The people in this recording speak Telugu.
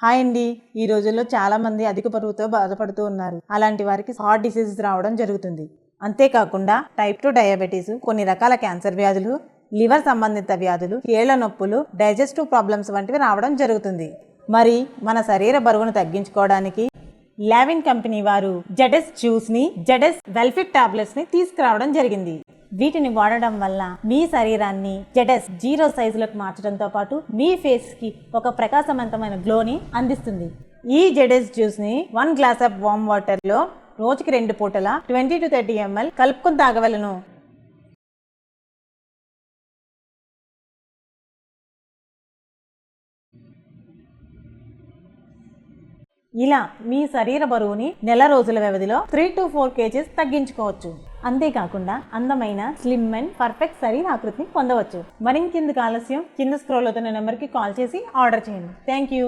హాయ్ అండి. ఈ రోజుల్లో చాలా మంది అధిక బరువుతో బాధపడుతూ ఉన్నారు. అలాంటి వారికి హార్ట్ డిసీజెస్ రావడం జరుగుతుంది. అంతేకాకుండా టైప్ 2 డయాబెటీస్, కొన్ని రకాల క్యాన్సర్ వ్యాధులు, లివర్ సంబంధిత వ్యాధులు, కీళ్ల నొప్పులు, డైజెస్టివ్ ప్రాబ్లమ్స్ వంటివి రావడం జరుగుతుంది. మరి మన శరీర బరువును తగ్గించుకోవడానికి లావిన్ కంపెనీ వారు జెడెస్ జ్యూస్ ని, జెడెస్ వెల్ఫిట్ టాబ్లెట్స్ ని తీసుకురావడం జరిగింది. వీటిని వాడడం వల్ల మీ శరీరాన్ని జెడెస్ 0 సైజులకు మార్చడంతో పాటు మీ ఫేస్ కి ఒక ప్రకాశవంతమైన గ్లోని అందిస్తుంది. ఈ జెడెస్ జ్యూస్ ని 1 గ్లాస్ ఆఫ్ వామ్ వాటర్ లో రోజుకి 2 పూటల 20 to 30 ml కలుపుకొని తాగవలను. ఇలా మీ శరీర బరువుని నెల రోజుల వ్యవధిలో 3 to 4 kgs తగ్గించుకోవచ్చు. అంతేకాకుండా అందమైన స్లిమ్ అండ్ పర్ఫెక్ట్ శరీర ఆకృతిని పొందవచ్చు. మరింకెందుకు ఆలస్యం, కింద స్క్రోల్ అవుతున్న నెంబర్కి కాల్ చేసి ఆర్డర్ చేయండి. Thank you.